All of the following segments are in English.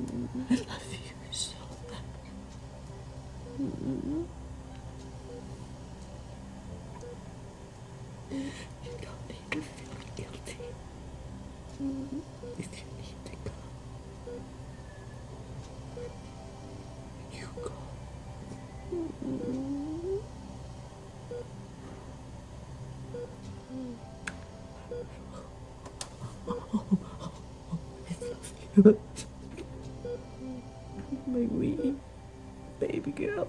I love you so much. You don't need to feel guilty. If you need to go, you go. I love you. My wee baby girl.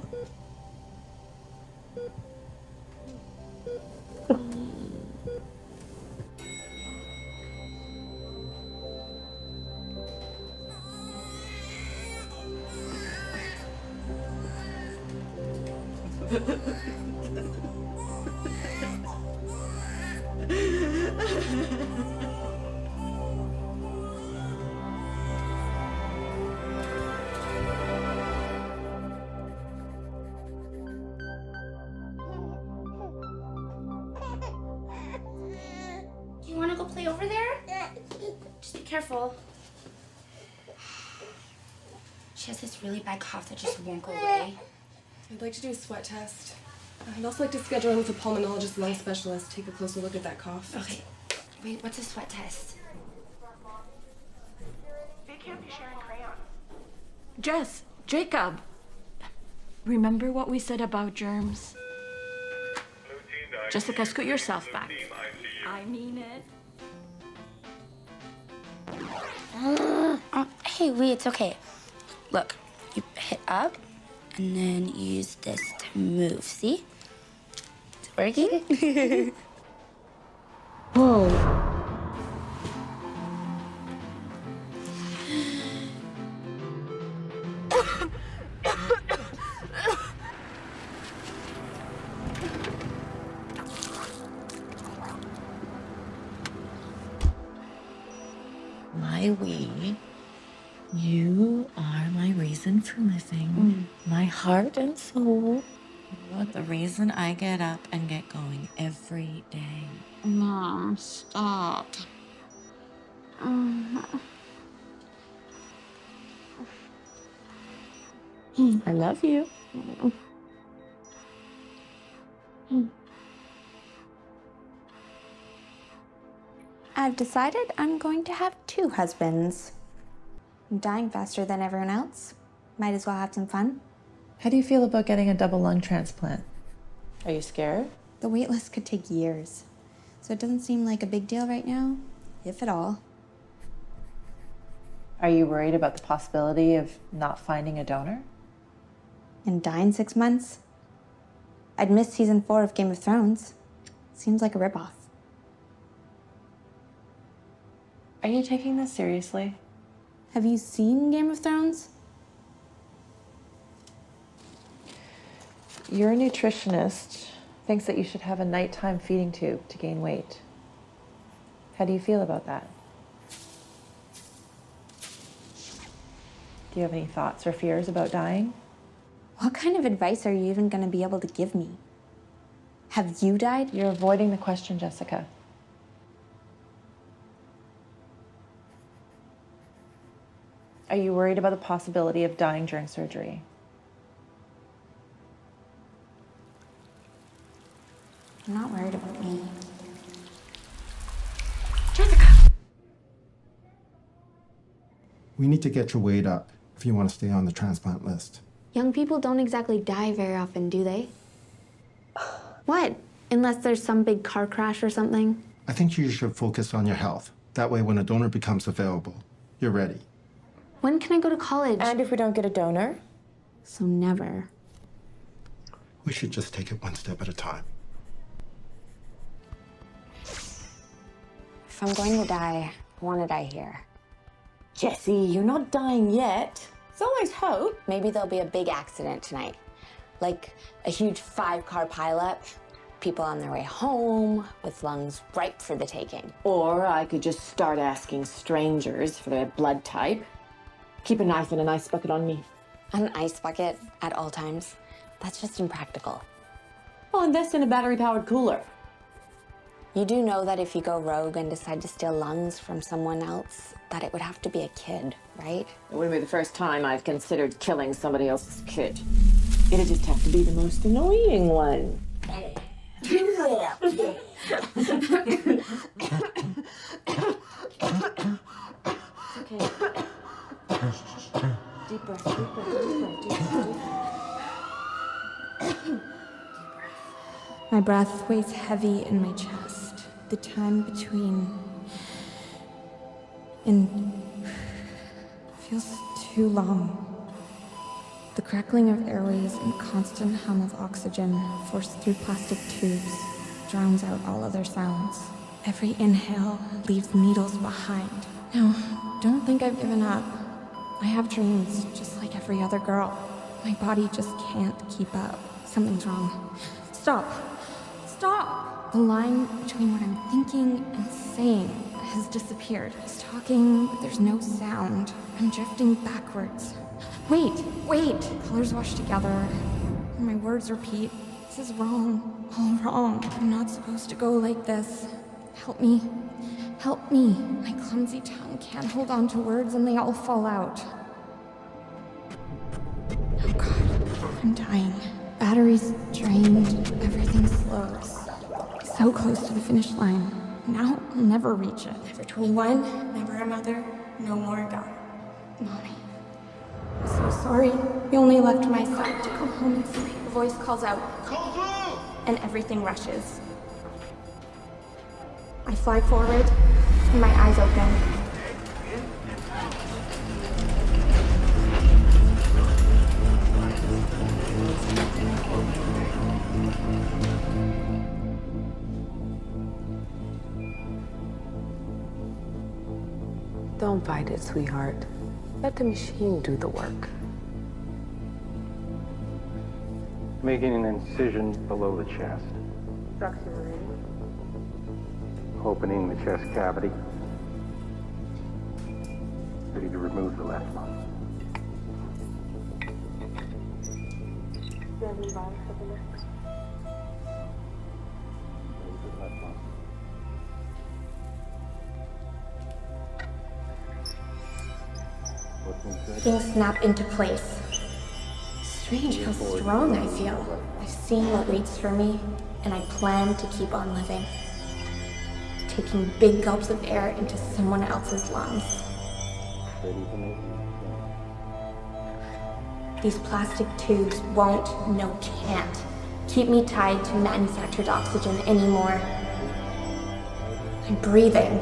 Do you want to go play over there? Just be careful. She has this really bad cough that just won't go away. I'd like to do a sweat test. I'd also like to schedule in with a pulmonologist lung specialist, take a closer look at that cough. Okay. Wait, what's a sweat test? They can't be sharing crayons. Jess, Jacob, remember what we said about germs? Jessica, scoot yourself back. I mean it. Hey, wait, it's okay. Look, you hit up and then use this to move. See? It's working. Whoa. My wee, you are my reason for living, my heart and soul. You're the reason I get up and get going every day. Mom, stop. I love you. I've decided I'm going to have 2 husbands. I'm dying faster than everyone else. Might as well have some fun. How do you feel about getting a double lung transplant? Are you scared? The wait list could take years, so it doesn't seem like a big deal right now, if at all. Are you worried about the possibility of not finding a donor? And die in 6 months? I'd missed season 4 of Game of Thrones. Seems like a ripoff. Are you taking this seriously? Have you seen Game of Thrones? Your nutritionist thinks that you should have a nighttime feeding tube to gain weight. How do you feel about that? Do you have any thoughts or fears about dying? What kind of advice are you even going to be able to give me? Have you died? You're avoiding the question, Jessica. Are you worried about the possibility of dying during surgery? I'm not worried about me. Jessica! We need to get your weight up if you want to stay on the transplant list. Young people don't exactly die very often, do they? What? Unless there's some big car crash or something? I think you should focus on your health. That way, when a donor becomes available, you're ready. When can I go to college? And if we don't get a donor? So never. We should just take it one step at a time. If I'm going to die, I want to die here. Jessie, you're not dying yet. There's always hope. Maybe there'll be a big accident tonight. Like a huge 5-car pileup. People on their way home with lungs ripe for the taking. Or I could just start asking strangers for their blood type. Keep a knife and an ice bucket on me. An ice bucket at all times? That's just impractical. Well, invest in a battery-powered cooler. You do know that if you go rogue and decide to steal lungs from someone else, that it would have to be a kid, right? It wouldn't be the first time I've considered killing somebody else's kid. It'd just have to be the most annoying one. Okay. Deep breath, deep breath, deep breath, deep breath. My breath weighs heavy in my chest. The time between feels too long. The crackling of airways and constant hum of oxygen forced through plastic tubes drowns out all other sounds. Every inhale leaves needles behind. No, don't think I've given up. I have dreams, just like every other girl. My body just can't keep up. Something's wrong. Stop. Stop! The line between what I'm thinking and saying has disappeared. I was talking, but there's no sound. I'm drifting backwards. Wait! Colors wash together. And my words repeat. This is wrong. All wrong. I'm not supposed to go like this. Help me. Help me. My clumsy tongue can't hold on to words and they all fall out. Oh God, I'm dying. Batteries drained, everything slows. So close to the finish line. Now I'll never reach it. Never 21, never a mother, no more a daughter. Mommy. I'm so sorry. We only left my side to go home and sleep. The voice calls out. Call through! And everything rushes. I fly forward, and my eyes open. Don't fight it, sweetheart. Let the machine do the work. Making an incision below the chest. Opening the chest cavity. Ready to remove the left lung. Things snap into place. Strange how strong I feel. I've seen what waits for me, and I plan to keep on living. Taking big gulps of air into someone else's lungs. These plastic tubes won't, no can't, keep me tied to manufactured oxygen anymore. I'm breathing.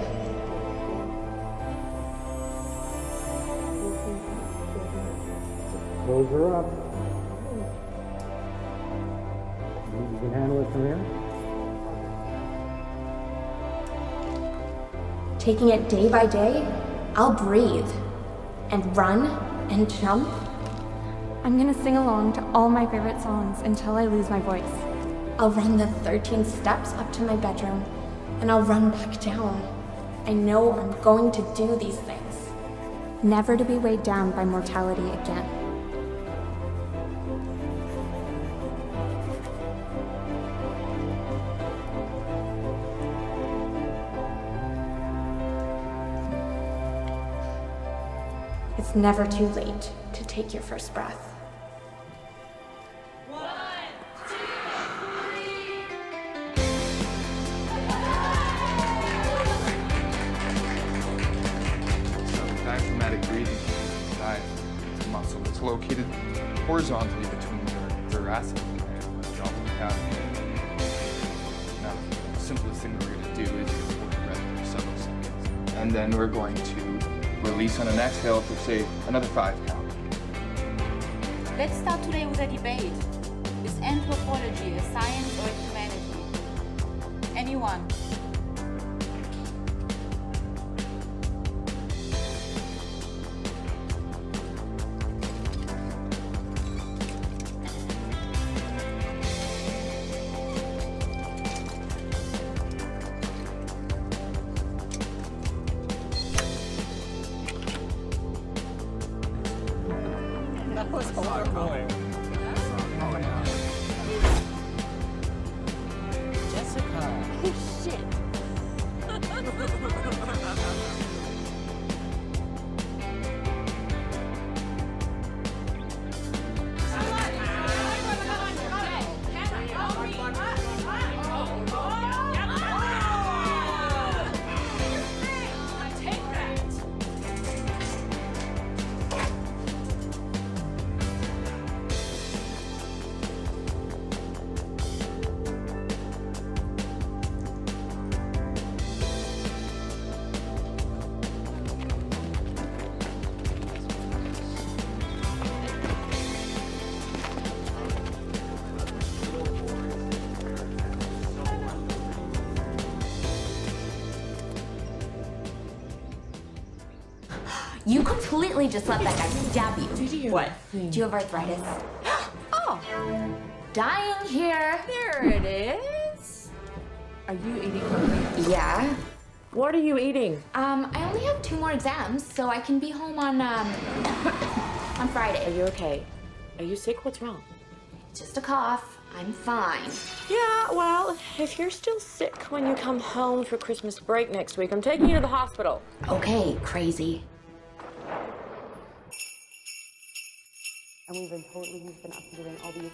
Close her up. You can handle it from here? Taking it day by day, I'll breathe and run and jump. I'm gonna sing along to all my favorite songs until I lose my voice. I'll run the 13 steps up to my bedroom and I'll run back down. I know I'm going to do these things. Never to be weighed down by mortality again. It's never too late to take your first breath. Diaphragmatic breathing is a muscle that's located horizontally between your thoracic and the abdominal cavity. Now, the simplest thing that we're going to do is just hold the breath for several seconds. And then we're going to release on an exhale for, say, another 5 count. Let's start today with a debate. Is anthropology a science or a humanity? Anyone? That was horrible. Jessica. Oh, shit. You completely just let that guy stab you. What? Do you have arthritis? Oh, dying here. There it is. Are you eating something? Yeah. What are you eating? I only have 2 more exams, so I can be home on Friday. Are you okay? Are you sick? What's wrong? Just a cough. I'm fine. Yeah, well, if you're still sick when you come home for Christmas break next week, I'm taking you to the hospital. Okay, crazy. And we've been told he's been up and doing all these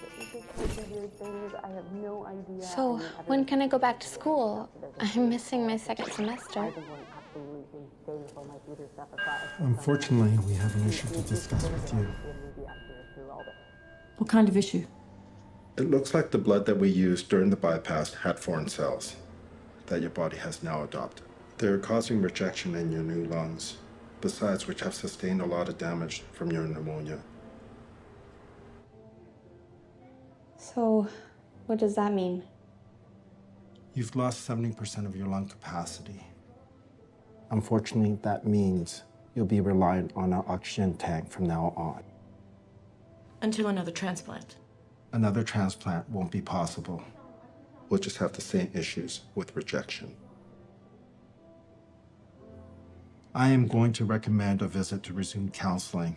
weird things. I have no idea. So, when can I go back to school? I'm missing my second semester. Unfortunately, we have an issue to discuss with you. What kind of issue? It looks like the blood that we used during the bypass had foreign cells that your body has now adopted. They're causing rejection in your new lungs, besides which have sustained a lot of damage from your pneumonia. So, what does that mean? You've lost 70% of your lung capacity. Unfortunately, that means you'll be reliant on an oxygen tank from now on. Until another transplant. Another transplant won't be possible. We'll just have the same issues with rejection. I am going to recommend a visit to resume counseling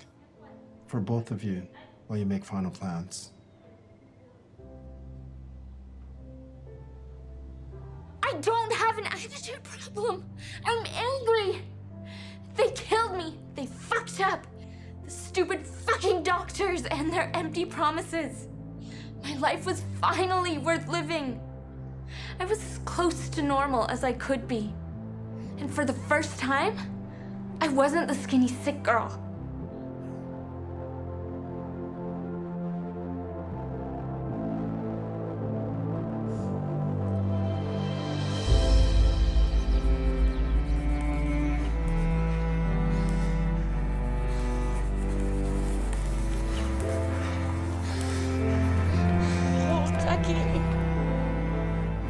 for both of you while you make final plans. I don't have an attitude problem. I'm angry. They killed me. They fucked up. The stupid fucking doctors and their empty promises. My life was finally worth living. I was as close to normal as I could be. And for the first time, I wasn't the skinny sick girl.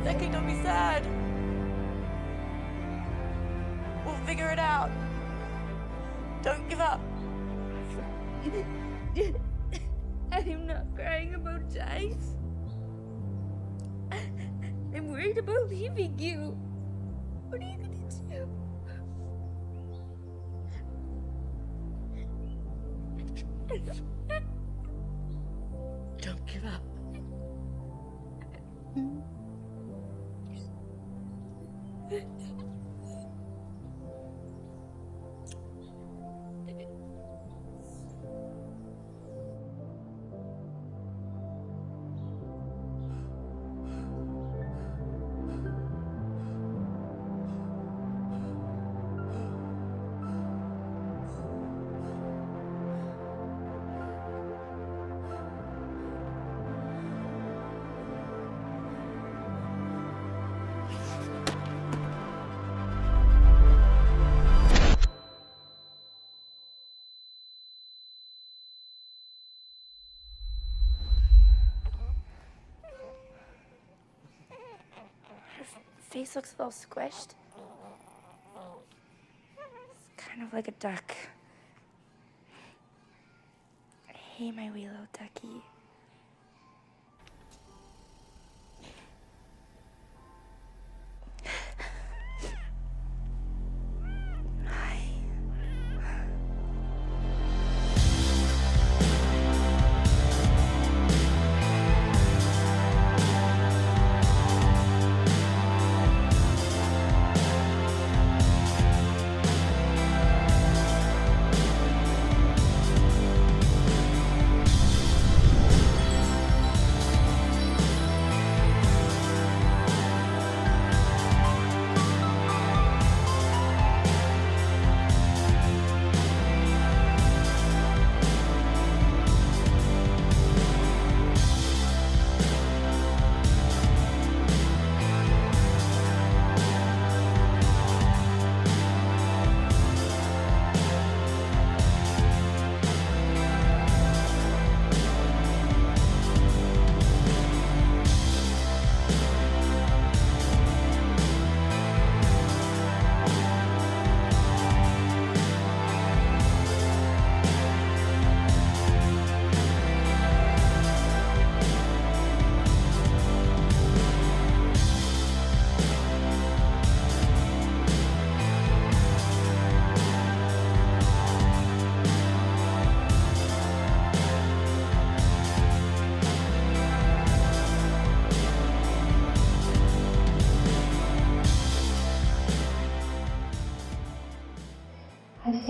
Ducky, don't be sad. We'll figure it out. Don't give up. I'm not crying about Dice. I'm worried about leaving you. What are you gonna do? Don't give up. Face looks a little squished. It's kind of like a duck. Hey, my wee little ducky.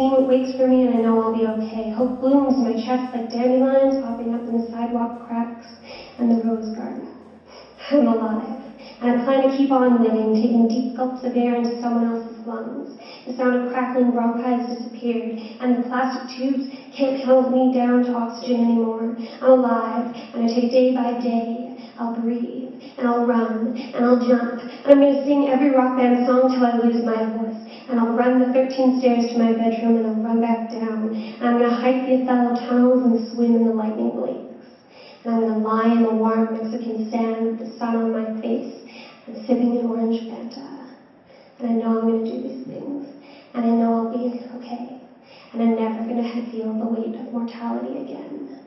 pain waits for me, and I know I'll be okay. Hope blooms in my chest like dandelions popping up in the sidewalk cracks and the rose garden. I'm alive, and I plan to keep on living, taking deep gulps of air into someone else's lungs. The sound of crackling bronchi has disappeared, and the plastic tubes can't hold me down to oxygen anymore. I'm alive, and I take it day by day. I'll breathe, and I'll run, and I'll jump, and I'm going to sing every rock band song till I lose my voice. And I'll run the 13 stairs to my bedroom, and I'll run back down. And I'm going to hike the Othello tunnels and swim in the lightning blades. And I'm going to lie in the warm Mexican sand with the sun on my face and sipping an orange Fanta. And I know I'm going to do these things. And I know I'll be okay. And I'm never going to feel the weight of mortality again.